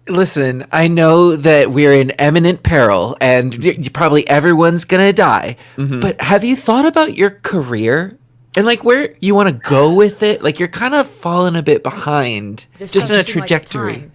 Listen, I know that we're in imminent peril and probably everyone's gonna die. But have you thought about your career and like where you want to go with it? Like you're kind of falling a bit behind, just in a trajectory.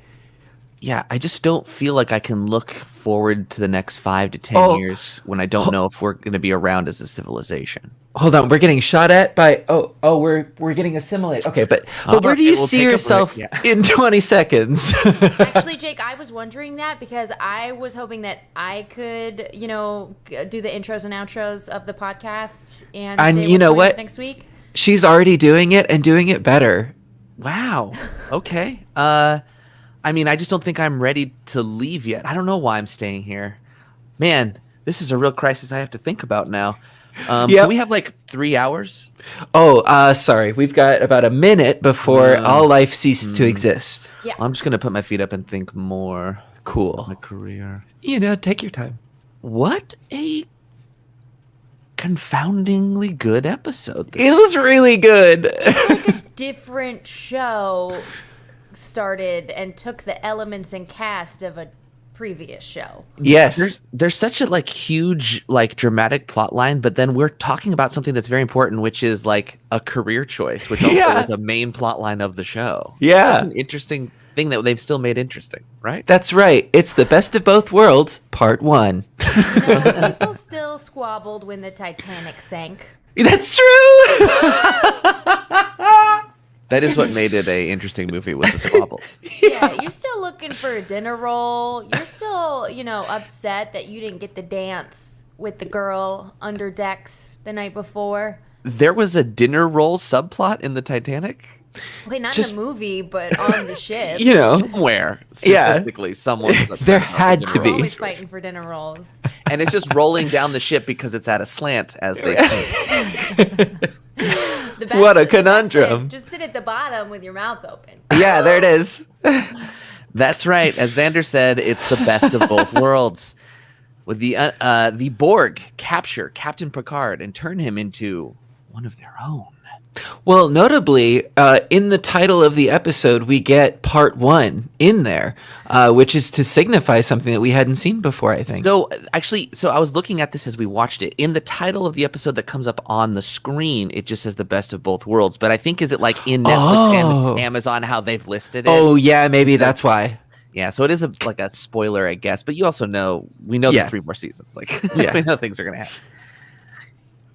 Yeah, I just don't feel like I can look forward to the next 5 to 10 years when I don't know if we're going to be around as a civilization. Hold on, we're getting shot at by we're getting assimilated. Okay, but where do you see yourself in 20 seconds? Actually, Jake, I was wondering that because I was hoping that I could, do the intros and outros of the podcast and you know what? Next week. She's already doing it and doing it better. Wow. Okay. I mean, I just don't think I'm ready to leave yet. I don't know why I'm staying here. Man, this is a real crisis I have to think about now. Can we have like 3 hours? Sorry. We've got about a minute before all life ceases to exist. Yeah. I'm just going to put my feet up and think more. Cool. My career. Take your time. What a confoundingly good episode. It was really good. It's like a different show started and took the elements and cast of a previous show. Yes. There's such a like huge like dramatic plot line, but then we're talking about something that's very important, which is like a career choice, which also is a main plot line of the show. Yeah. It's an interesting thing that they've still made interesting, right? That's right. It's the best of both worlds, part 1. People still squabbled when the Titanic sank. That's true. That is what made it a interesting movie with the squabbles. Yeah, you're still looking for a dinner roll. You're still, upset that you didn't get the dance with the girl under decks the night before. There was a dinner roll subplot in the Titanic? Okay, not in the movie, but on the ship. Somewhere. Statistically, someone was upset. There had to be. Always fighting for dinner rolls. And it's just rolling down the ship because it's at a slant, as they say. What a conundrum. Just sit at the bottom with your mouth open. Yeah, there it is. That's right. As Xander said, it's the best of both worlds. With the Borg capture Captain Picard and turn him into one of their own. Well, notably, in the title of the episode, we get part 1 in there, which is to signify something that we hadn't seen before, I think. So I was looking at this as we watched it. In the title of the episode that comes up on the screen, it just says the best of both worlds. But I think, is it like in Netflix and Amazon how they've listed it? Oh, yeah, maybe that's why. Yeah, so it is like a spoiler, I guess. But you also know, we know there's 3 more seasons. Like, we know things are going to happen.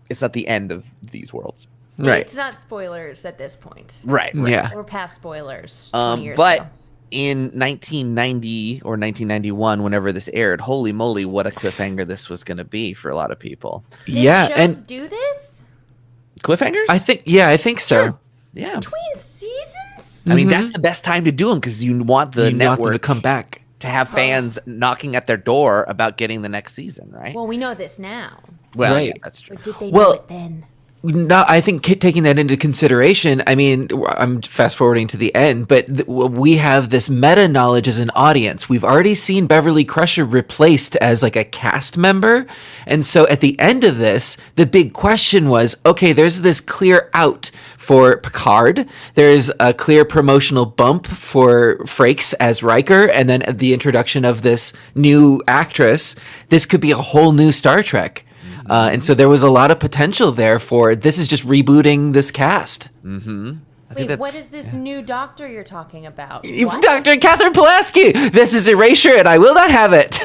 It's not the end of these worlds. Right. It's not spoilers at this point. Right. Yeah. We're past spoilers 20 years but ago. In 1990 or 1991, whenever this aired, holy moly, what a cliffhanger this was going to be for a lot of people. Did shows do this? Cliffhangers? I think so. Sure. Yeah. Between seasons? I mean, that's the best time to do them because you want the network to come back. To have fans knocking at their door about getting the next season, right? Well, we know this now. Well, right. Yeah, that's true. Or did they know it then? No, I think taking that into consideration, I mean, I'm fast forwarding to the end, but we have this meta knowledge as an audience. We've already seen Beverly Crusher replaced as like a cast member. And so at the end of this, the big question was, okay, there's this clear out for Picard. There's a clear promotional bump for Frakes as Riker. And then the introduction of this new actress. This could be a whole new Star Trek. And so there was a lot of potential there for this is just rebooting this cast. Mm-hmm. Wait, what is this new doctor you're talking about? What? Dr. Catherine Pulaski! This is erasure and I will not have it.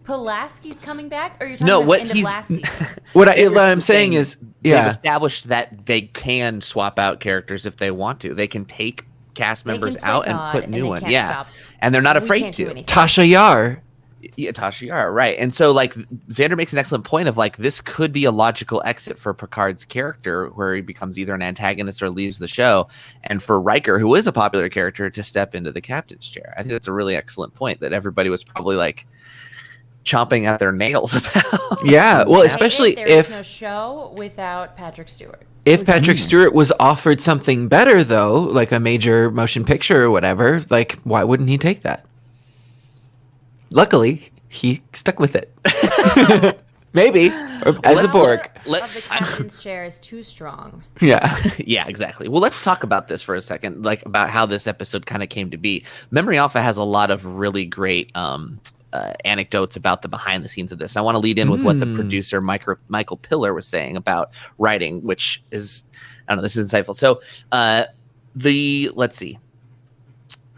Pulaski's coming back? Or are you talking about the end of last season? What I'm saying is, they've established that they can swap out characters if they want to. They can take cast members out and put new ones. Yeah. Stop. And they're not afraid to. Tasha Yar. Yeah, Tasha Yar, right. And so, like, Xander makes an excellent point of, like, this could be a logical exit for Picard's character where he becomes either an antagonist or leaves the show, and for Riker, who is a popular character, to step into the captain's chair. I think that's a really excellent point that everybody was probably, like, chomping at their nails about. Yeah, well, especially there is no show without Patrick Stewart. If Patrick Stewart was offered something better, though, like a major motion picture or whatever, like, why wouldn't he take that? Luckily, he stuck with it. Maybe. Or as a Borg. Of the captain's chair is too strong. Yeah. Yeah, exactly. Well, let's talk about this for a second, like about how this episode kind of came to be. Memory Alpha has a lot of really great anecdotes about the behind the scenes of this. I want to lead in with what the producer Michael Piller was saying about writing, which is, I don't know, this is insightful. So let's see.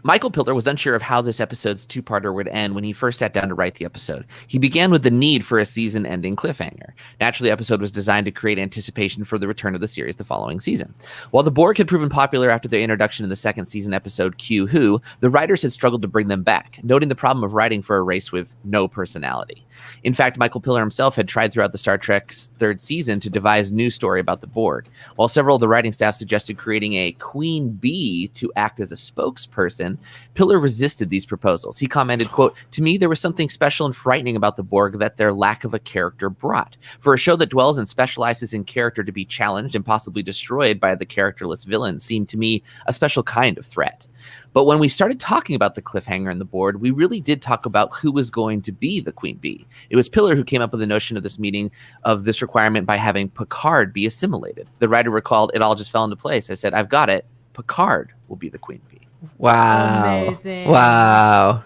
Michael Piller was unsure of how this episode's two-parter would end when he first sat down to write the episode. He began with the need for a season-ending cliffhanger. Naturally, the episode was designed to create anticipation for the return of the series the following season. While the Borg had proven popular after their introduction in the second season episode Q Who, the writers had struggled to bring them back, noting the problem of writing for a race with no personality. In fact, Michael Piller himself had tried throughout the Star Trek's third season to devise a new story about the Borg. While several of the writing staff suggested creating a Queen Bee to act as a spokesperson, Piller resisted these proposals. He commented, quote, "To me, there was something special and frightening about the Borg that their lack of a character brought. For a show that dwells and specializes in character to be challenged and possibly destroyed by the characterless villain seemed to me a special kind of threat. But when we started talking about the cliffhanger and the board, we really did talk about who was going to be the Queen Bee. It was Piller who came up with the notion of this meeting of this requirement by having Picard be assimilated. The writer recalled, it all just fell into place. I said, I've got it. Picard will be the Queen Bee." Wow. Amazing. Wow.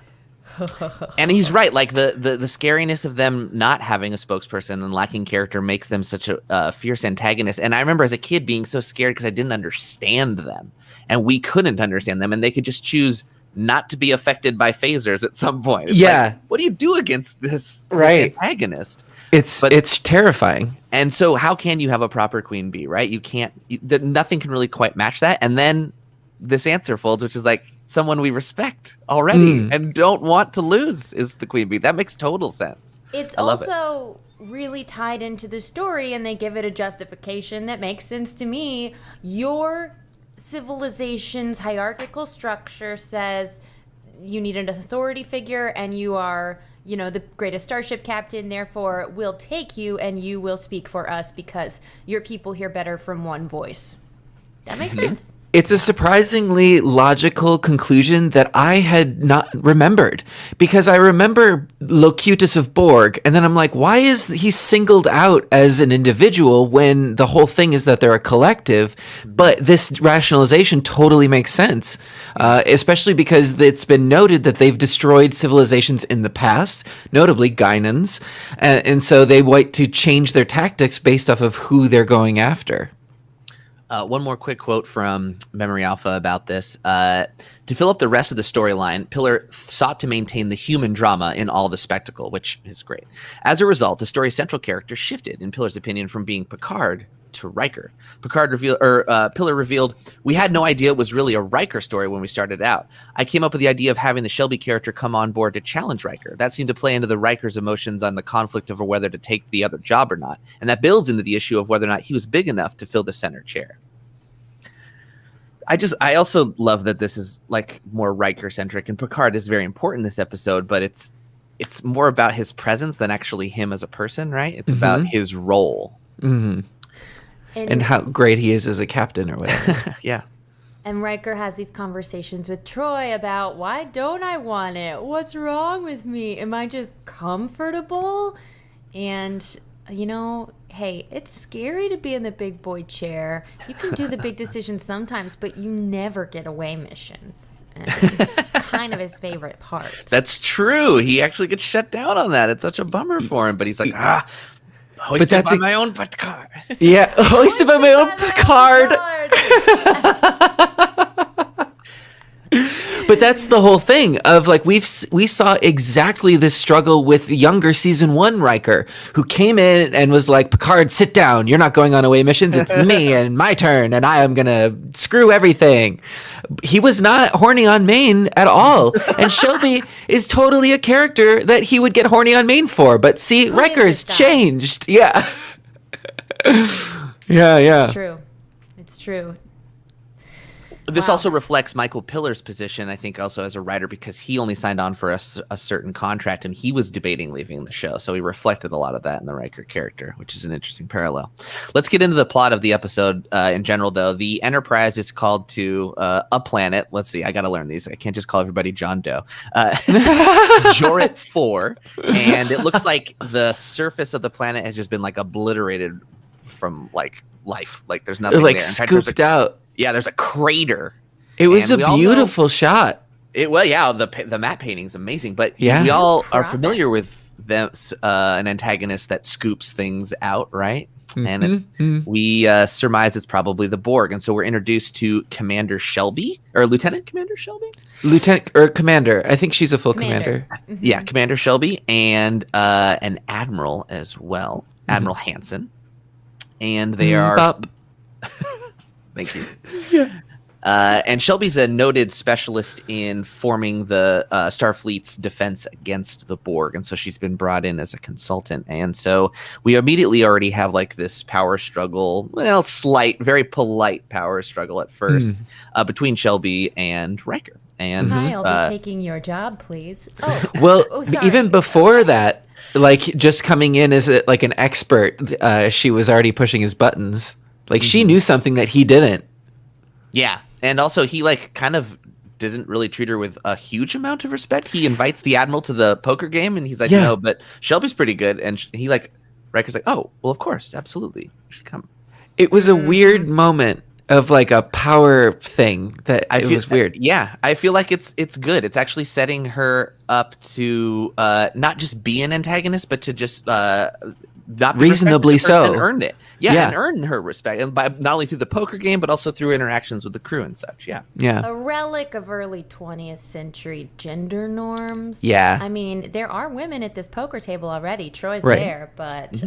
And he's right. Like the scariness of them not having a spokesperson and lacking character makes them such a fierce antagonist. And I remember as a kid being so scared because I didn't understand them, and we couldn't understand them, and they could just choose not to be affected by phasers at some point. It's Yeah. like, what do you do against this antagonist? It's terrifying. And so how can you have a proper Queen Bee, right? You can't. Nothing can really quite match that. And then this answer folds, which is like someone we respect already and don't want to lose is the Queen Bee. That makes total sense. It's I love also really tied into the story, and they give it a justification that makes sense to me. Your civilization's hierarchical structure says you need an authority figure, and you are, the greatest starship captain, therefore we'll take you and you will speak for us because your people hear better from one voice. That makes sense. It's a surprisingly logical conclusion that I had not remembered, because I remember Locutus of Borg, and then I'm like, why is he singled out as an individual when the whole thing is that they're a collective? But this rationalization totally makes sense, especially because it's been noted that they've destroyed civilizations in the past, notably Guinans, and so they want to change their tactics based off of who they're going after. One more quick quote from Memory Alpha about this. To fill up the rest of the storyline, Piller sought to maintain the human drama in all the spectacle, which is great. As a result, the story's central character shifted, in Piller's opinion, from being Picard to Riker. Piller revealed, "We had no idea it was really a Riker story when we started out. I came up with the idea of having the Shelby character come on board to challenge Riker. That seemed to play into the Riker's emotions on the conflict over whether to take the other job or not, and that builds into the issue of whether or not he was big enough to fill the center chair." I also love that this is like more Riker centric, and Picard is very important in this episode, but it's more about his presence than actually him as a person, right? It's about his role. Mm-hmm. And how great he is as a captain or whatever. Yeah. And Riker has these conversations with Troy about, why don't I want it? What's wrong with me? Am I just comfortable? And, hey, it's scary to be in the big boy chair. You can do the big decisions sometimes, but you never get away missions. And it's kind of his favorite part. That's true. He actually gets shut down on that. It's such a bummer for him, but he's like, hoisted by my own Picard. Yeah, hoisted by my own Picard. But that's the whole thing of like we saw exactly this struggle with younger season 1 Riker, who came in and was like, Picard, sit down. You're not going on away missions. It's me and my turn, and I am gonna screw everything. He was not horny on main at all, and Shelby is totally a character that he would get horny on main for. But see, Riker's changed. Yeah. Yeah. It's true. This Wow. also reflects Michael Pillar's position, I think, also as a writer, because he only signed on for a certain contract, and he was debating leaving the show. So he reflected a lot of that in the Riker character, which is an interesting parallel. Let's get into the plot of the episode in general, though. The Enterprise is called to a planet. Let's see. I got to learn these. I can't just call everybody John Doe. Jorit 4. And it looks like the surface of the planet has just been like obliterated from like life. Like there's nothing Like there. In fact, scooped out. Yeah, there's a crater. It was And a we all beautiful shot. Well, yeah, the matte painting is amazing, but Yeah. we all are Progress. familiar with them, an antagonist that scoops things out, right? And we surmise it's probably the Borg, and so we're introduced to Commander Shelby, or Lieutenant Commander Shelby. Lieutenant or Commander. I think she's a full commander. Yeah, Commander Shelby, and an admiral as well, Admiral Hansen, and they are. Bop. Thank you. Yeah. And Shelby's a noted specialist in forming the Starfleet's defense against the Borg, and so she's been brought in as a consultant. And so we immediately already have like this power struggle, well, slight, very polite power struggle at first between Shelby and Riker. And Hi, I'll be taking your job, please. Oh, Well, oh, sorry. even before that, like just coming in as like an expert, she was already pushing his buttons. Like she knew something that he didn't. yeah, and also he like kind of didn't really treat her with a huge amount of respect. He invites the admiral to the poker game, and he's like, Yeah. "No, but Shelby's pretty good." And he like, Riker's like, "Oh, well, of course, absolutely, you should come." It was a weird moment of like a power thing that it was weird. Yeah, I feel like it's good. It's actually setting her up to not just be an antagonist, but to just not be Reasonably respected first so. and earn it. Yeah, Yeah. and earn her respect, and by not only through the poker game, but also through interactions with the crew and such. Yeah. Yeah. a relic of early 20th century gender norms. Yeah. I mean, there are women at this poker table already. Troy's Right. there, but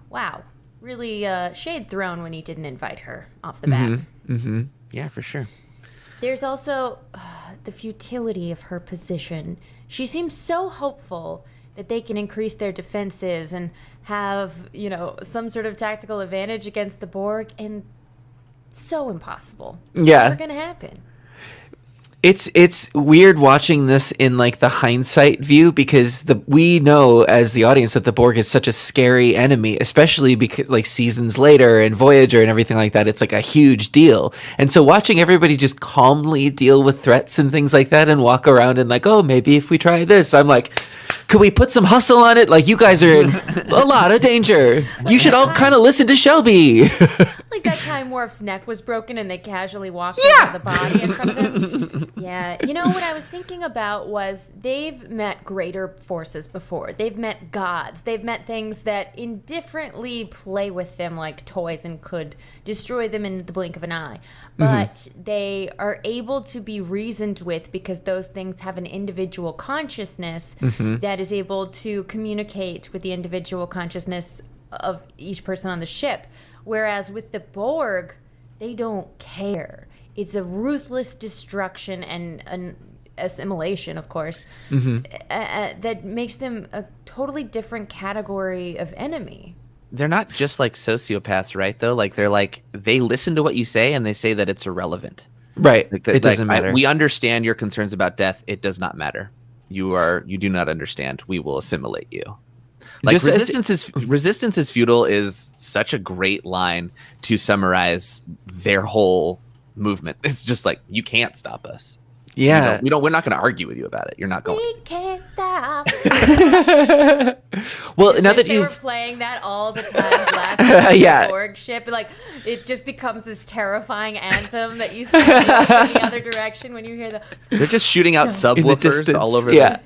wow. Really shade thrown when he didn't invite her off the bat. Yeah, for sure. There's also the futility of her position. She seems so hopeful that they can increase their defenses and have, some sort of tactical advantage against the Borg, and so impossible. Yeah. Never gonna happen. It's weird watching this in like the hindsight view, because we know as the audience that the Borg is such a scary enemy, especially because like seasons later and Voyager and everything like that, it's like a huge deal. And so watching everybody just calmly deal with threats and things like that and walk around and like, oh, maybe if we try this, I'm like, could we put some hustle on it? Like, you guys are in a lot of danger. You should all kind of listen to Shelby. Like that time Worf's neck was broken and they casually walked Yeah. over the body in front of him. Yeah. What I was thinking about was they've met greater forces before. They've met gods. They've met things that indifferently play with them like toys and could destroy them in the blink of an eye. But they are able to be reasoned with because those things have an individual consciousness that is able to communicate with the individual consciousness of each person on the ship. Whereas with the Borg, they don't care. It's a ruthless destruction and an assimilation, of course, that makes them a totally different category of enemy. They're not just like sociopaths, right? Though, like they listen to what you say and they say that it's irrelevant. Right. Like, It doesn't matter. We understand your concerns about death. It does not matter. You do not understand. We will assimilate you. Like Just as- resistance is futile is such a great line to summarize their whole movement. It's just like, you can't stop us. Yeah. We're not going to argue with you about it. You're not going. We can't stop. Well, Just now wish that they were you've playing that all the time, blasting Yeah. the Borg ship, like it just becomes this terrifying anthem that you sing in the other direction when you hear the. They're just shooting out in the subwoofers distance, all over. yeah.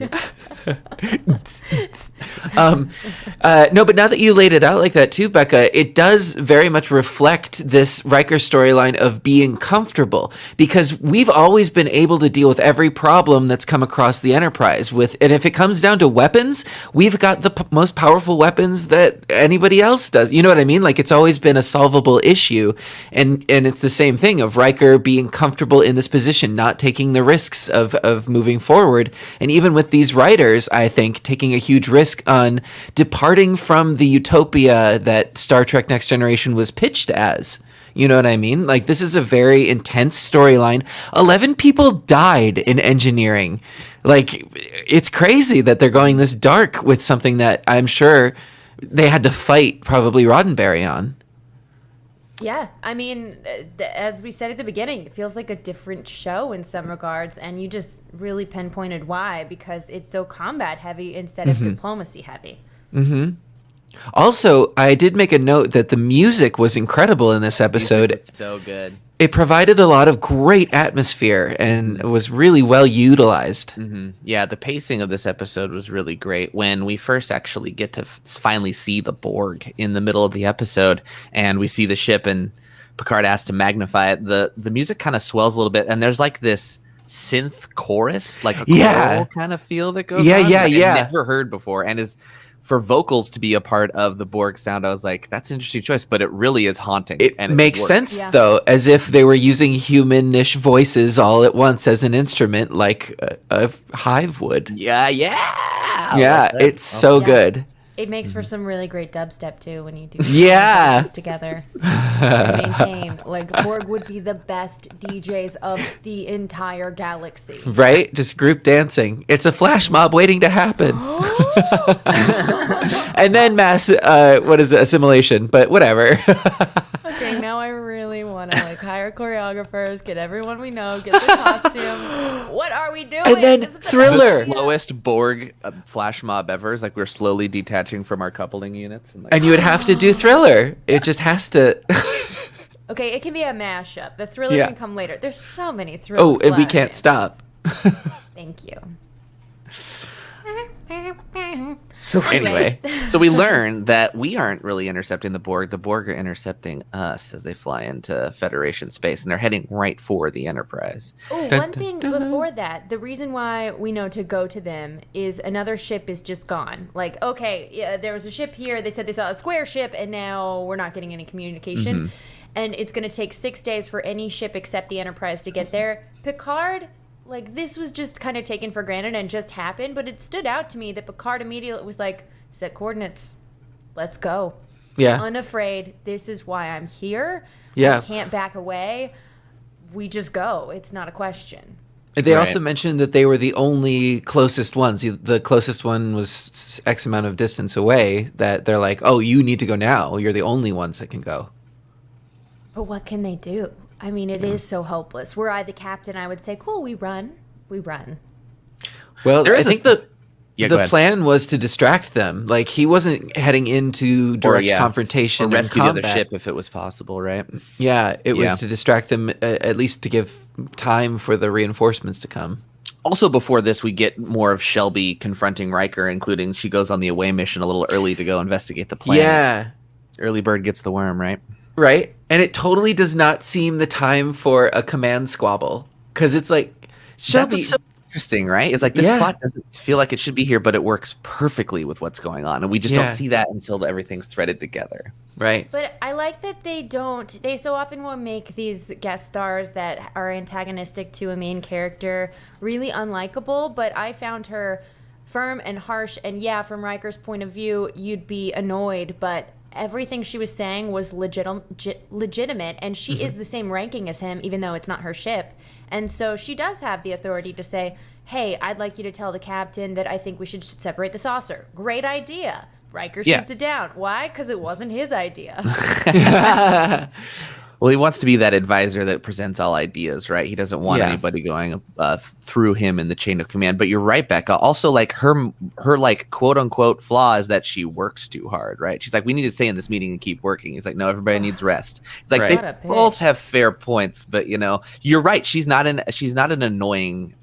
No, but now that you laid it out like that too, Becca, it does very much reflect this Riker storyline of being comfortable, because we've always been able to deal with every problem that's come across the Enterprise and if it comes down to weapons, we've got the most powerful weapons that anybody else does. You know what I mean? Like, it's always been a solvable issue, and it's the same thing of Riker being comfortable in this position, not taking the risks of moving forward. And even with these writers, I think, taking a huge risk on departing from the utopia that Star Trek Next Generation was pitched as. You know what I mean? Like, this is a very intense storyline. 11 people died in engineering. Like, it's crazy that they're going this dark with something that I'm sure they had to fight probably Roddenberry on. Yeah, I mean, as we said at the beginning, it feels like a different show in some regards, and you just really pinpointed why, because it's so combat heavy instead of diplomacy heavy. Also, I did make a note that the music was incredible in this episode. Music was so good. It provided a lot of great atmosphere and was really well utilized. Yeah, the pacing of this episode was really great. When we first actually get to finally see the Borg in the middle of the episode, and we see the ship, and Picard asks to magnify it, the music kind of swells a little bit, and there's like this synth chorus, like a choral kind of feel that goes on. Yeah. I've never heard before, and is for vocals to be a part of the Borg sound. I was like, that's an interesting choice, but it really is haunting. It makes sense, though, as if they were using humanish voices all at once as an instrument, like a hive would. Yeah. It's so good. It makes for some really great dubstep too when you do voices together. Maintain, like, Borg would be the best DJs of the entire galaxy. Right? Just group dancing. It's a flash mob waiting to happen. And then mass, assimilation, but whatever. Okay, now I really want to hire choreographers, get everyone we know, get the costumes. What are we doing? And then Thriller. The slowest Borg flash mob ever is like we're slowly detaching from our coupling units. And you would have to do Thriller. It just has to. Okay, it can be a mashup. The Thriller can come later. There's so many Thriller. Oh, and we can't stop. Thank you. So anyway, so we learn that we aren't really intercepting the Borg. The Borg are intercepting us as they fly into Federation space, and they're heading right for the Enterprise. Oh, one thing before that, the reason why we know to go to them is another ship is just gone. Like, okay, yeah, there was a ship here. They said they saw a square ship, and now we're not getting any communication. And it's going to take 6 days for any ship except the Enterprise to get there. Picard... Like, this was just kind of taken for granted and just happened, but it stood out to me that Picard immediately was like, set coordinates, let's go. Yeah. Unafraid, this is why I'm here. Yeah. I can't back away. We just go. It's not a question. They also mentioned that they were the only closest ones. The closest one was X amount of distance away, that they're like, oh, you need to go now. You're the only ones that can go. But what can they do? I mean, it is so hopeless. Were I the captain, I would say, cool, we run. Well, I think the plan was to distract them. Like, he wasn't heading into direct confrontation or rescue and the combat. other ship if it was possible, right? Yeah, it was to distract them, at least to give time for the reinforcements to come. Also, before this, we get more of Shelby confronting Riker, including she goes on the away mission a little early to go investigate the planet. Yeah. Early bird gets the worm, right? Right. And it totally does not seem the time for a command squabble. Because it's like, Shelby... That's so interesting, right? It's like, this plot doesn't feel like it should be here, but it works perfectly with what's going on. And we just don't see that until everything's threaded together. Right. But I like that they so often will make these guest stars that are antagonistic to a main character really unlikable, but I found her firm and harsh, and from Riker's point of view, you'd be annoyed, but everything she was saying was legitimate, and she is the same ranking as him, even though it's not her ship. And so she does have the authority to say, hey, I'd like you to tell the captain that I think we should separate the saucer. Great idea. Riker shoots it down. Why? Because it wasn't his idea. Well, he wants to be that advisor that presents all ideas, right? He doesn't want anybody going through him in the chain of command. But you're right, Becca. Also, like her like quote unquote flaw is that she works too hard, right? She's like, we need to stay in this meeting and keep working. He's like, no, everybody needs rest. It's like they both have fair points, but you're right. She's not an annoying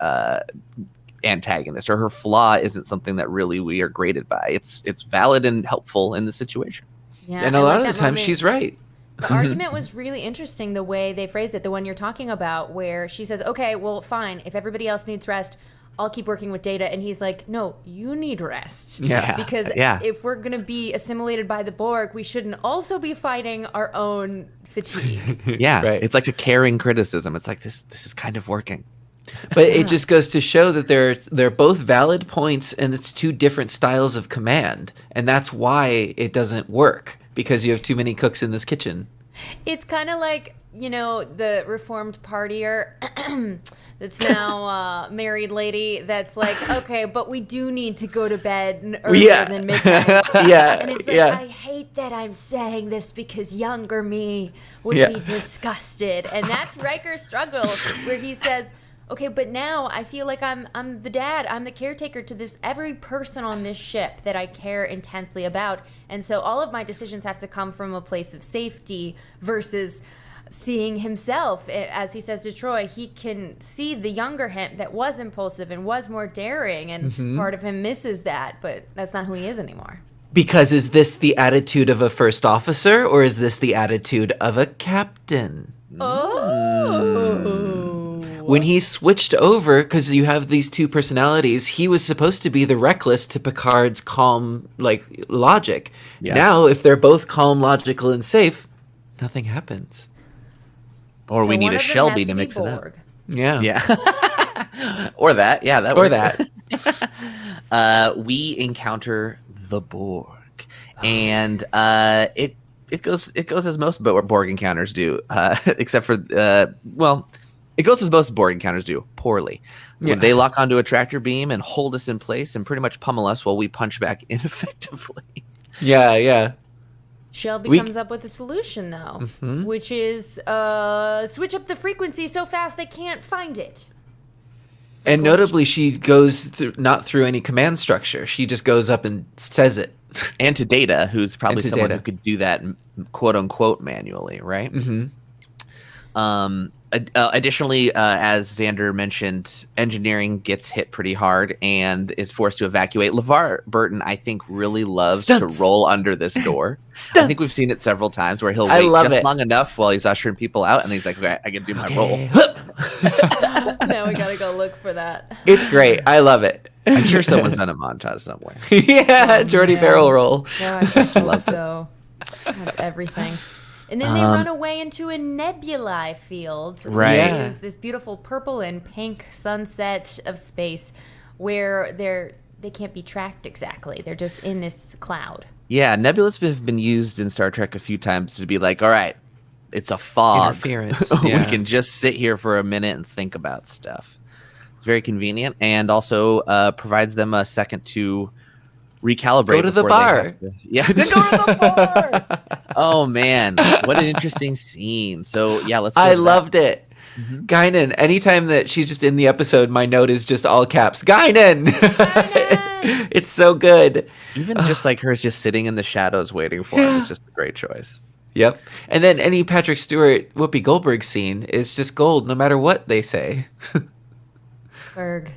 antagonist, or her flaw isn't something that really we are graded by. It's valid and helpful in the situation. Yeah, and a lot of the time she's right. The argument was really interesting, the way they phrased it, the one you're talking about, where she says, okay, well, fine, if everybody else needs rest, I'll keep working with Data. And he's like, no, you need rest. Yeah. Because if we're going to be assimilated by the Borg, we shouldn't also be fighting our own fatigue. Right. It's like a caring criticism. It's like, this is kind of working. But it just goes to show that they're both valid points, and it's two different styles of command. And that's why it doesn't work. Because you have too many cooks in this kitchen. It's kind of like, the reformed partier that's now married lady that's like, okay, but we do need to go to bed earlier than midnight. And it's like, I hate that I'm saying this because younger me would be disgusted. And that's Riker's struggle, where he says, okay, but now I feel like I'm the dad. I'm the caretaker to every person on this ship that I care intensely about. And so all of my decisions have to come from a place of safety versus seeing himself. As he says to Troy, he can see the younger him that was impulsive and was more daring. And part of him misses that, but that's not who he is anymore. Because is this the attitude of a first officer or is this the attitude of a captain? Oh. When he switched over, because you have these two personalities, he was supposed to be the reckless to Picard's calm, logic. Yeah. Now, if they're both calm, logical, and safe, nothing happens. Or we need a Shelby to mix it up. Yeah. Yeah. Or that. Yeah, that or works. That. We encounter the Borg. And it goes as most Borg encounters do, except for it goes as most Borg encounters do, poorly. When they lock onto a tractor beam and hold us in place and pretty much pummel us while we punch back ineffectively. Yeah. Shelby comes up with a solution, though, which is switch up the frequency so fast they can't find it. And notably, she goes not through any command structure. She just goes up and says it. And to Data, who's probably someone who could do that, quote unquote, manually, right? Additionally, as Xander mentioned, engineering gets hit pretty hard and is forced to evacuate. LeVar Burton, I think, really loves to roll under this door. I think we've seen it several times where he'll wait long enough while he's ushering people out, and he's like, okay, I can do my roll. Now we gotta go look for that. It's great. I love it. I'm sure someone's done a montage somewhere. Jordy barrel roll. Yeah, I just hope so. That's everything. And then they run away into a nebulae field. Right. It is this beautiful purple and pink sunset of space where they can't be tracked exactly. They're just in this cloud. Yeah, nebulas have been used in Star Trek a few times to be like, all right, it's a fog. Interference. We can just sit here for a minute and think about stuff. It's very convenient and also provides them a second to recalibrate. Go to the bar. Then go to the bar. Oh man, what an interesting scene. So yeah, let's. I loved it. Guinan. Anytime that she's just in the episode, my note is just all caps. Guinan. It's so good. Even just like her just sitting in the shadows waiting for him is just a great choice. Yep. And then any Patrick Stewart, Whoopi Goldberg scene is just gold, no matter what they say. Goldberg.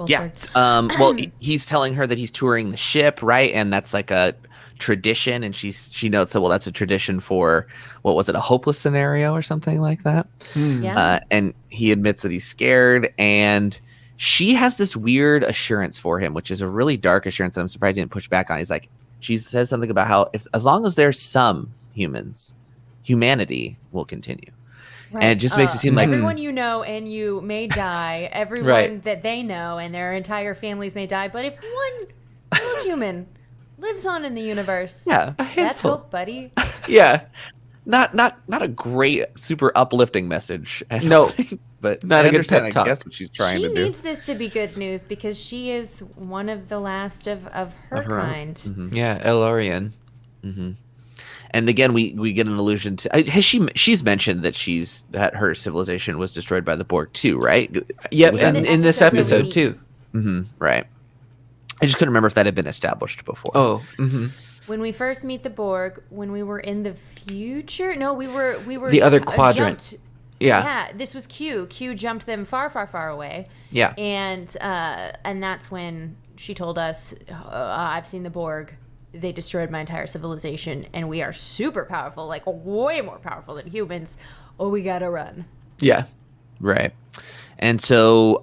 Yeah. Well, he's telling her that he's touring the ship, right? And that's like a tradition. And she notes that, well, that's a tradition for, what was it, a hopeless scenario or something like that? Yeah. And he admits that he's scared. And she has this weird assurance for him, which is a really dark assurance that I'm surprised he didn't push back on. He's like, she says something about how as long as there's some humans, humanity will continue. Right. And it just makes it seem like everyone you know and you may die, everyone that they know and their entire families may die. But if one human lives on in the universe, that's hope, buddy. Yeah, not a great, super uplifting message. No, but not I a good pep talk. I guess what she's trying to do. She needs this to be good news because she is one of the last of her kind. Mm-hmm. Yeah, El-Orion. Mm-hmm. And again, we get an allusion to she's mentioned that her civilization was destroyed by the Borg too, right? Yep, and in this episode too. Mm-hmm, right. I just couldn't remember if that had been established before. Oh. Mm-hmm. When we first meet the Borg, when we were in the future, no, we were the other quadrant. Jumped. Yeah, this was Q. Q jumped them far, far, far away. Yeah, and that's when she told us, "I've seen the Borg. They destroyed my entire civilization, and we are super powerful, like way more powerful than humans. Oh, we gotta run." Yeah, right. And so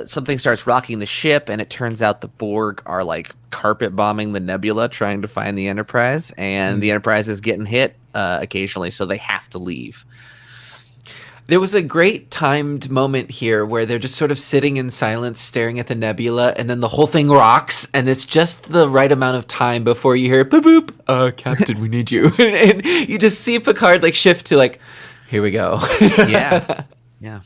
something starts rocking the ship, and it turns out the Borg are like carpet bombing the nebula, trying to find the Enterprise, and the Enterprise is getting hit occasionally, so they have to leave. There was a great timed moment here where they're just sort of sitting in silence, staring at the nebula, and then the whole thing rocks, and it's just the right amount of time before you hear boop boop. Captain, we need you, and you just see Picard like shift to like, here we go. Yeah. Yeah.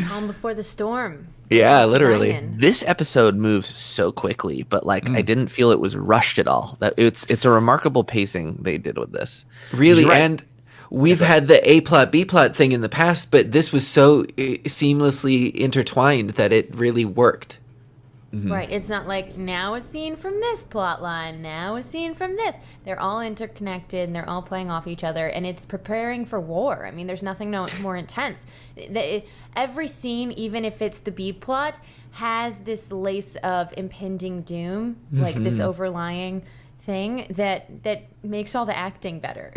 Calm before the storm. Yeah, literally. Ryan. This episode moves so quickly, but like I didn't feel it was rushed at all. That it's a remarkable pacing they did with this. Really, You're right. and we've had the A plot, B plot thing in the past, but this was so seamlessly intertwined that it really worked. Right. It's not like now a scene from this plot line, now a scene from this. They're all interconnected and they're all playing off each other, and it's preparing for war. I mean, there's nothing more intense. Every scene, even if it's the B plot, has this lace of impending doom, like this overlying thing that makes all the acting better.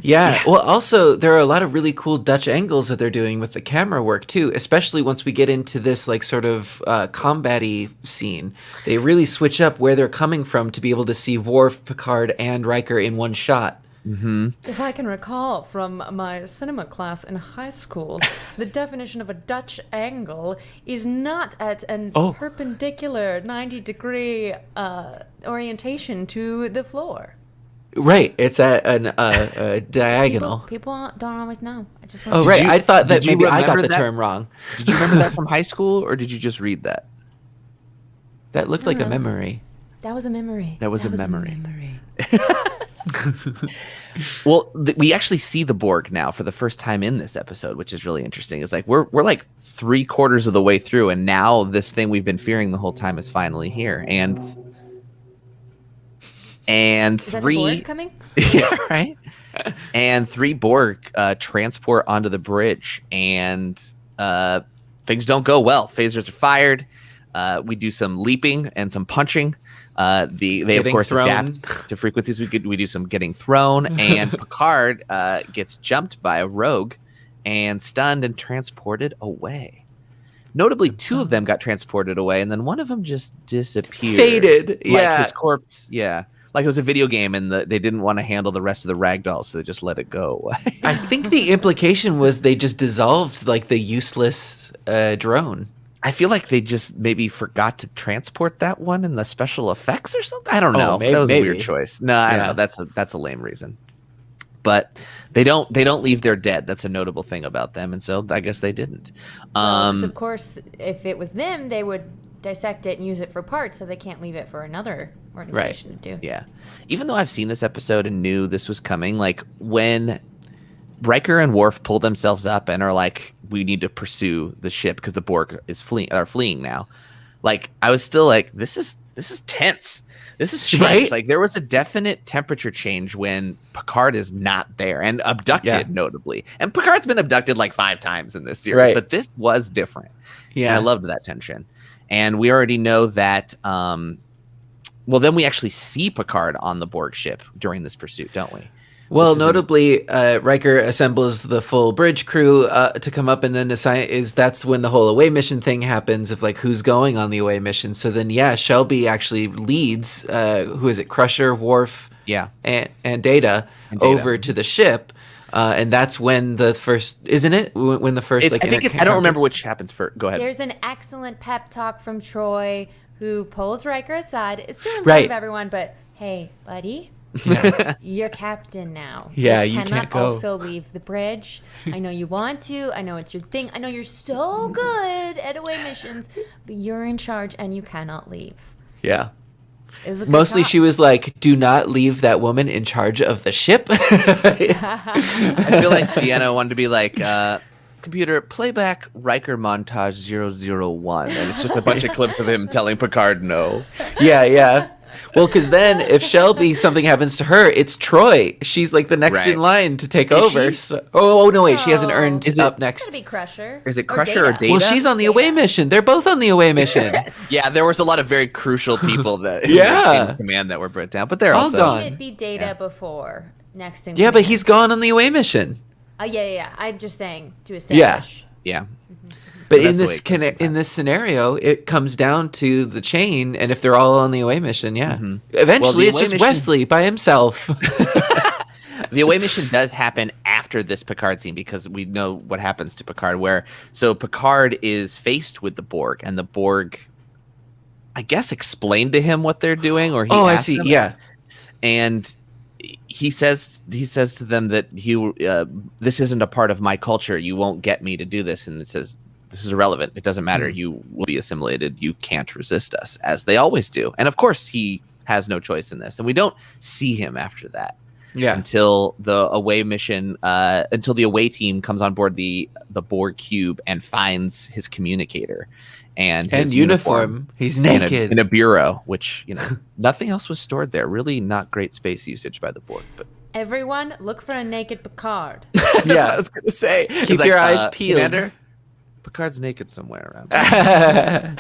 Yeah. Well, also there are a lot of really cool Dutch angles that they're doing with the camera work too, especially once we get into this like sort of combat-y scene. They really switch up where they're coming from to be able to see Worf, Picard, and Riker in one shot. If I can recall from my cinema class in high school, the definition of a Dutch angle is not at an perpendicular 90-degree orientation to the floor. Right. It's at a diagonal. People don't always know. I just Oh, right. I thought that did you maybe I got remember the that? term wrong. Did you remember that from high school, or did you just read that? That looked like a Yes. memory. That was a memory. That was a memory. Well, we actually see the Borg now for the first time in this episode, which is really interesting. It's like we're like 3/4 of the way through, and now this thing we've been fearing the whole time is finally here. And Is that the three, Borg coming? yeah, right. And 3 Borg transport onto the bridge, and things don't go well. Phasers are fired. We do some leaping and some punching. They of Getting course thrown. adapt to frequencies. We do some getting thrown, and Picard gets jumped by a rogue and stunned and transported away. Notably, 2 of them got transported away, and then one of them just disappeared. Faded. Like Yeah. his corpse. Yeah. Like it was a video game, and they didn't want to handle the rest of the ragdolls, so they just let it go away. I think the implication was they just dissolved like the useless drone. I feel like they just maybe forgot to transport that one in the special effects or something. I don't know. maybe- That was a maybe. weird choice. No, I don't Yeah. know. That's a lame reason. But they don't leave their dead. That's a notable thing about them, and so I guess they didn't. Well, 'cause of course, if it was them, they would dissect it and use it for parts, so they can't leave it for another organization to do. Yeah. Even though I've seen this episode and knew this was coming, like when Riker and Worf pull themselves up and are like, we need to pursue the ship because the Borg is fleeing now. Like I was still like, this is tense. This is strange. Right? Like there was a definite temperature change when Picard is not there and abducted, notably. And Picard's been abducted like 5 times in this series, Right. but this was different. Yeah. And I loved that tension. And we already know that. Well, then we actually see Picard on the Borg ship during this pursuit, don't we? Well, This is notably, Riker assembles the full bridge crew to come up, and then that's when the whole away mission thing happens of like who's going on the away mission. So then, Shelby actually leads. Who is it? Crusher, Worf, Yeah. and Data, over to the ship, and that's when the first, isn't it? When the first I think I don't remember which happens first. Go ahead. There's an excellent pep talk from Troy who pulls Riker aside. It's still in front Right. of everyone, but hey, buddy, you're captain now. Yeah, you cannot can't go. also leave the bridge. I know you want to. I know it's your thing. I know you're so good at away missions, but you're in charge and you cannot leave. Yeah. It was a good Mostly talk. she was like, do not leave that woman in charge of the ship. I feel like Deanna wanted to be like, computer, playback Riker montage 001. And it's just a bunch of clips of him telling Picard no. Yeah. Well, because then if Shelby, something happens to her, it's Troy. She's like the next Right. in line to take Is over. she? So, no, wait. She hasn't earned Is it- up It's next. gonna be Crusher. Is it Crusher or Data? Well, she's on the away mission. They're both on the away mission. Yeah, there was a lot of very crucial people that Yeah. in command that were brought down, but they're All also gone. It'd be Data Yeah. before next in Yeah, but command. he's gone on the away mission. Yeah. I'm just saying to establish. yeah. But That's in the this way it goes in this scenario, it comes down to the chain, and if they're all on the away mission, eventually Well, the it's away just mission- Wesley by himself. The away mission does happen after after this Picard scene, because we know what happens to Picard. So Picard is faced with the Borg, and the Borg, I guess, explained to him what they're doing, or he I asked see. them, Yeah. and he says to them that this isn't a part of my culture. You won't get me to do this, and it says this is irrelevant. It doesn't matter. You will be assimilated. You can't resist us, as they always do. And of course, he has no choice in this, and we don't see him after that. Yeah. Until the away mission, until the away team comes on board the Borg cube and finds his communicator and his uniform. He's naked in a bureau, which, nothing else was stored there. Really not great space usage by the Borg. But Everyone, look for a naked Picard. that's what I was going to say. Keep your eyes peeled. Commander, Picard's naked somewhere around.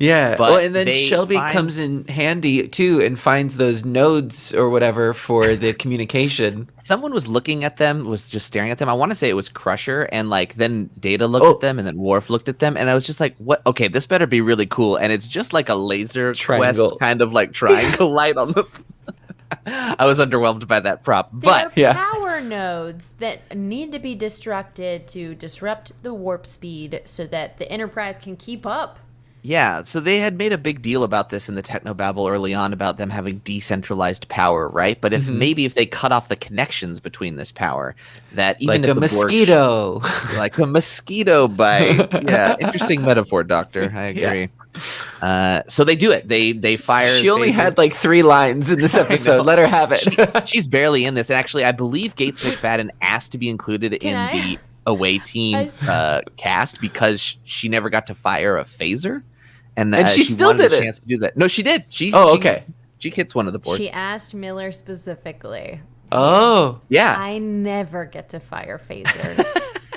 Yeah. But and then Shelby comes in handy too and finds those nodes or whatever for the communication. Someone was looking at them, was just staring at them. I want to say it was Crusher, and then Data looked at them, and then Worf looked at them, and I was just like, "What? Okay, this better be really cool." And it's just like a laser triangle. quest kind of triangle light on the. I was underwhelmed by that prop, but there are power nodes that need to be destructed to disrupt the warp speed so that the Enterprise can keep up. yeah, so they had made a big deal about this in the Technobabble early on about them having decentralized power, right? But if they cut off the connections between this power, that even like if a mosquito, like a mosquito bite. Yeah, interesting metaphor, Doctor. I agree. Yeah. So they do it. They fire. She only had 3 lines in this episode. Let her have it. She's barely in this, and actually, I believe Gates McFadden asked to be included the away team cast because she never got to fire a phaser. And she still did a chance to do that. No, she did. Okay. She hits one of the Borg. She asked Miller specifically. Oh. Yeah. I never get to fire phasers.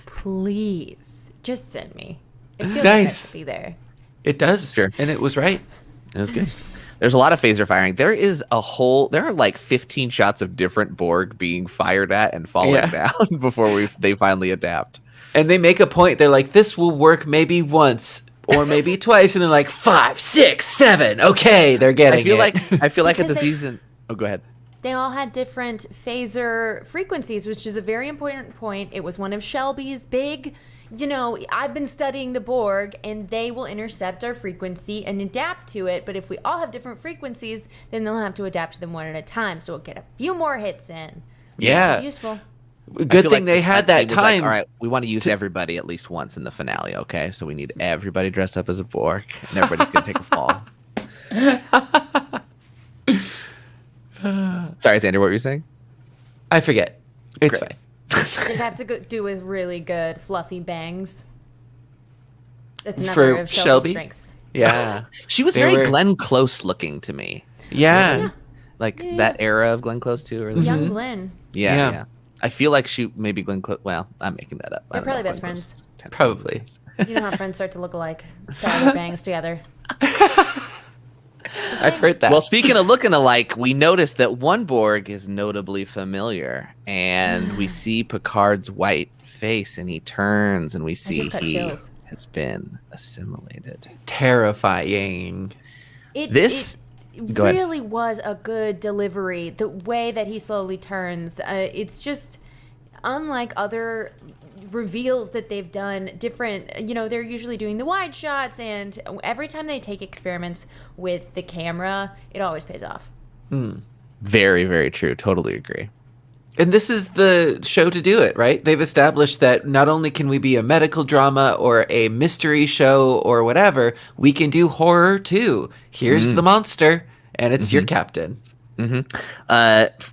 Please, just send me. It feels like I should be there. It does. Sure. And it was right. It was good. There's a lot of phaser firing. There are 15 shots of different Borg being fired at and falling down before they finally adapt. And they make a point. They're like, this will work maybe once or maybe twice. And they're like, 5, 6, 7. Okay, they're getting it. I feel like at the season. Oh, go ahead. They all had different phaser frequencies, which is a very important point. It was one of Shelby's big, I've been studying the Borg, and they will intercept our frequency and adapt to it. But if we all have different frequencies, then they'll have to adapt to them one at a time. So we'll get a few more hits in. Yeah. It's useful. Good thing they had that time. All right, we want to use everybody at least once in the finale, okay? So we need everybody dressed up as a Borg, and everybody's going to take a fall. Sorry, Xander, what were you saying? I forget. It's Great. fine. They'd have to do with really good fluffy bangs. That's another For of Shelby's Shelby? strengths. Yeah. She was very Glenn Close looking to me. Yeah. That era of Glenn Close too. Or Young Glenn. Yeah. I feel like maybe Glenn Close. Well, I'm making that up. They're probably best friends. Probably. You know how friends start to look alike. Style their bangs together. I've heard that. Well, speaking of looking alike, we noticed that one Borg is notably familiar, and we see Picard's white face, and he turns, and we see he has been assimilated. Terrifying. It Go ahead. really was a good delivery. The way that he slowly turns, it's just unlike other reveals that they've done. Different, they're usually doing the wide shots, and every time they take experiments with the camera, it always pays off. Very, very true. Totally agree. And this is the show to do it, right? They've established that not only can we be a medical drama or a mystery show or whatever, we can do horror too. Here's the monster, and it's your captain.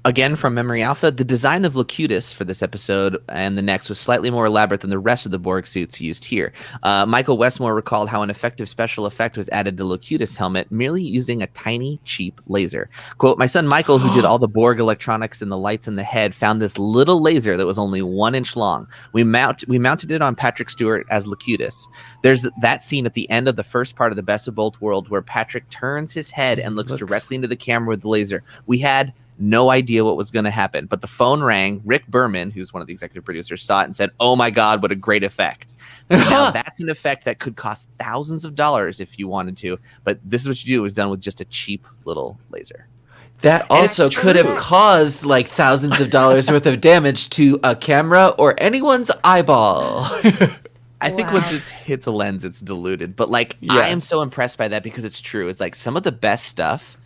Again, from Memory Alpha, the design of Locutus for this episode and the next was slightly more elaborate than the rest of the Borg suits used here. Michael Westmore recalled how an effective special effect was added to Locutus' helmet merely using a tiny, cheap laser. Quote, my son Michael, who did all the Borg electronics and the lights in the head, found this little laser that was only 1 inch long. We mounted it on Patrick Stewart as Locutus. There's that scene at the end of the first part of the Best of Both Worlds where Patrick turns his head and looks directly into the camera with the laser. We had no idea what was going to happen, but the phone rang. Rick Berman, who's one of the executive producers, saw it and said, oh my God, what a great effect. Now, that's an effect that could cost thousands of dollars if you wanted to, but this is what you do. It was done with just a cheap little laser. That also could have caused like thousands of dollars worth of damage to a camera or anyone's eyeball. I think once it hits a lens, it's diluted. But like, I am so impressed by that because it's true. It's like some of the best stuff.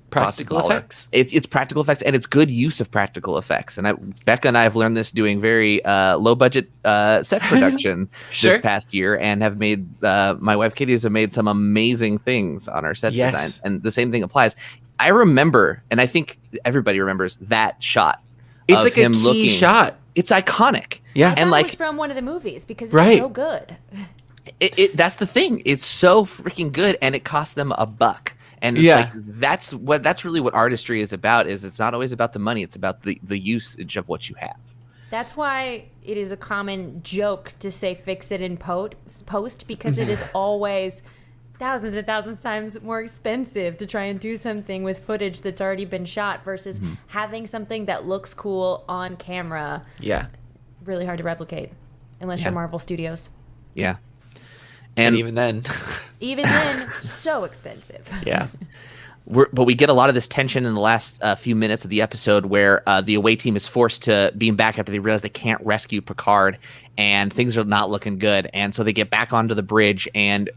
Practical effects. It's practical effects, and it's good use of practical effects. And Becca and I have learned this doing very low budget set production this past year, and have made my wife Katie has made some amazing things on our set designs. And the same thing applies. I remember, and I think everybody remembers that shot. It's like a key shot. It's iconic. Yeah, and like it was from one of the movies because it's so good. That's the thing. It's so freaking good, and it cost them $1. And it's like, that's really what artistry is about. Is it's not always about the money; it's about the usage of what you have. That's why it is a common joke to say "fix it in post" because it is always thousands and thousands of times more expensive to try and do something with footage that's already been shot versus having something that looks cool on camera. Yeah, really hard to replicate unless you're Marvel Studios. Yeah. And even then, so expensive. Yeah. But we get a lot of this tension in the last few minutes of the episode where the away team is forced to beam back after they realize they can't rescue Picard, and things are not looking good. And so they get back onto the bridge, and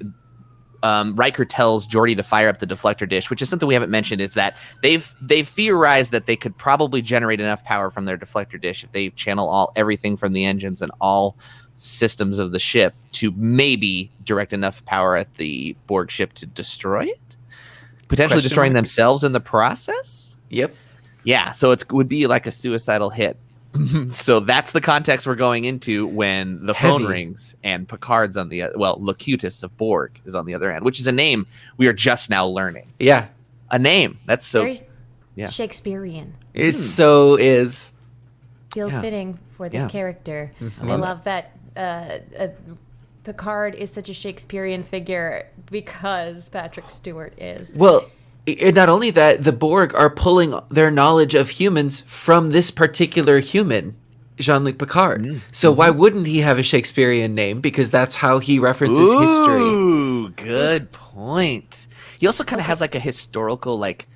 Riker tells Geordi to fire up the deflector dish, which is something we haven't mentioned, is that they've theorized that they could probably generate enough power from their deflector dish if they channel everything from the engines and all systems of the ship to maybe direct enough power at the Borg ship to destroy it, potentially destroying themselves in the process. Yep. Yeah, so it would be like a suicidal hit. So that's the context we're going into when the phone rings and Picard's on the Locutus of Borg is on the other end, which is a name we are just now learning. Yeah, a name that's so very Shakespearean. It so is. Feels fitting for this character. I love that Picard is such a Shakespearean figure because Patrick Stewart is. Well, not only that, the Borg are pulling their knowledge of humans from this particular human, Jean-Luc Picard. So why wouldn't he have a Shakespearean name? Because that's how he references history. Ooh, good point. He also kind of has like a historical, like,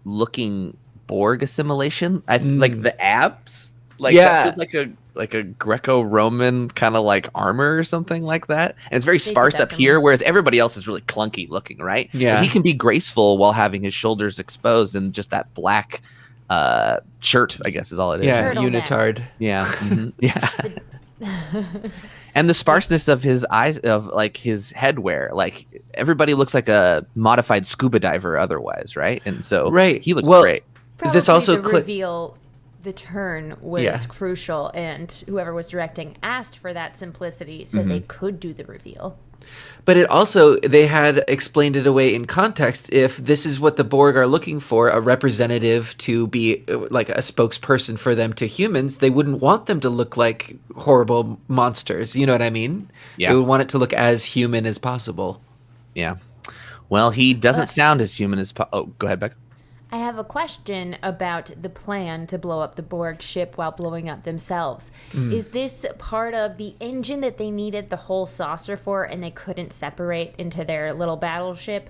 looking Borg assimilation. Like the abs. Like that feels like a Greco-Roman kind of like armor or something like that. And it's very sparse up here, whereas everybody else is really clunky looking, right? Yeah. But he can be graceful while having his shoulders exposed and just that black shirt, I guess is all it is. Yeah, unitard. Yeah. Yeah. And the sparseness of his eyes, of like his headwear, like everybody looks like a modified scuba diver otherwise, right? And so he looked great. Probably this also reveal the turn was crucial, and whoever was directing asked for that simplicity so they could do the reveal. But it also, they had explained it away in context. If this is what the Borg are looking for, a representative to be like a spokesperson for them to humans, they wouldn't want them to look like horrible monsters. You know what I mean? Yeah. They would want it to look as human as possible. Yeah. Well, he doesn't sound as human as... go ahead, Becca. I have a question about the plan to blow up the Borg ship while blowing up themselves. Is this part of the engine that they needed the whole saucer for and they couldn't separate into their little battleship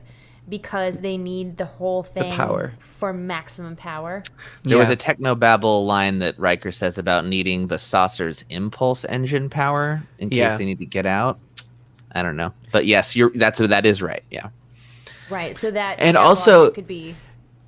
because they need the whole thing for maximum power? There was a technobabble line that Riker says about needing the saucer's impulse engine power in case they need to get out. I don't know. But yes, that is right. Yeah. Right. So that and also could be...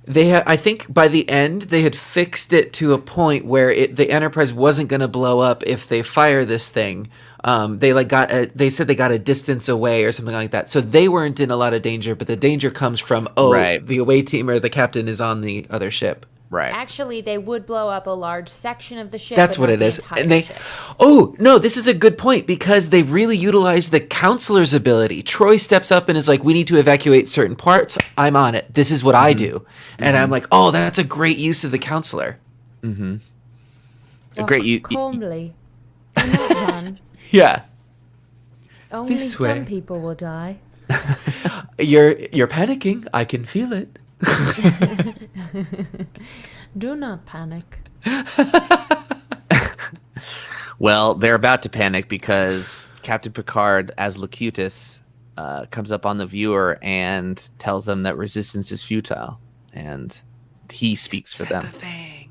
I think by the end they had fixed it to a point where the Enterprise wasn't going to blow up if they fire this thing. They said they got a distance away or something like that, so they weren't in a lot of danger. But the danger comes from the away team or the captain is on the other ship. Right. Actually, they would blow up a large section of the ship. That's what it is. And ship. This is a good point because they really utilize the counselor's ability. Troy steps up and is like, we need to evacuate certain parts. I'm on it. This is what I do. And I'm like, oh, that's a great use of the counselor. Mm-hmm. A great calmly. Do not run. Yeah. Only some people will die. You're panicking. I can feel it. Do not panic. Well, they're about to panic because Captain Picard, as Locutus, comes up on the viewer and tells them that resistance is futile. And he speaks for them. The thing.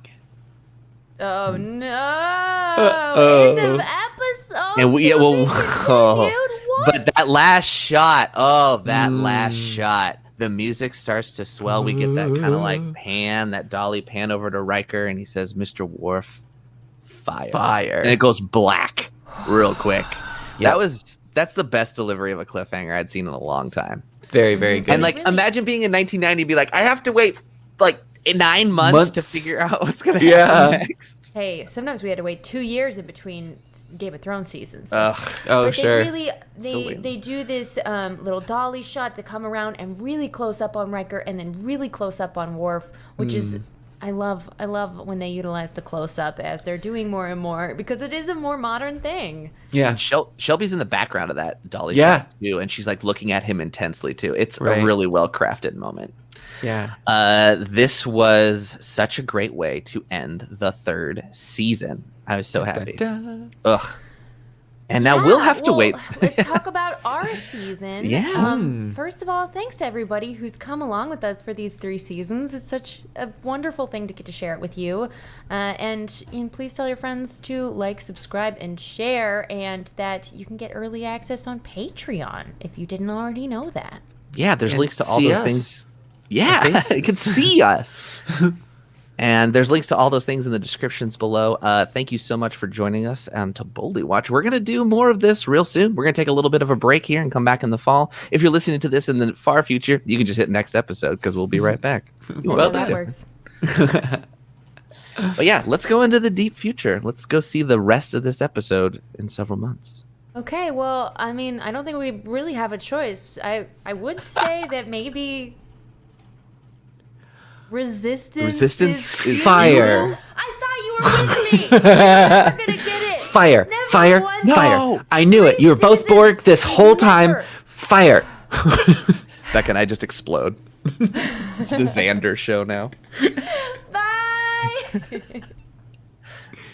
Oh no! Uh-oh. End of episode. And we, to well, be continued? What? but that last shot, last shot, the music starts to swell. We get that kind of like pan, that dolly pan over to Riker, and he says, "Mr. Worf, fire," and it goes black real quick. Yep. That's the best delivery of a cliffhanger I'd seen in a long time. Very, very good. And like, imagine being in 1990 and be like, I have to wait like 9 months to figure out what's gonna happen next. Hey, sometimes we had to wait 2 years in between Game of Thrones seasons. Oh, but sure. They do this little dolly shot to come around and really close up on Riker and then really close up on Worf, which is I love when they utilize the close up as they're doing more and more because it is a more modern thing. Yeah. And Shelby's in the background of that dolly shot too, and she's like looking at him intensely too. It's a really well crafted moment. Yeah. This was such a great way to end the 3rd season. I was so happy. Ugh. And now we'll have to wait. Let's talk about our season. Yeah. First of all, thanks to everybody who's come along with us for these 3 seasons. It's such a wonderful thing to get to share it with you. And please tell your friends to like, subscribe, and share, and that you can get early access on Patreon if you didn't already know that. Yeah, there's links to all those things. Yeah, you can see us. And there's links to all those things in the descriptions below. Thank you so much for joining us to Boldly Watch. We're going to do more of this real soon. We're going to take a little bit of a break here and come back in the fall. If you're listening to this in the far future, you can just hit next episode because we'll be right back. Well, that works. But yeah, let's go into the deep future. Let's go see the rest of this episode in several months. Okay, well, I mean, I don't think we really have a choice. I would say that maybe resistance is fire. I thought you were with me. We're gonna get it. Fire. Never Fire. once. Fire. No. I knew it. You were both Borg this whole time. Never. Fire. Becca and I just explode. It's the Xander show now. Bye.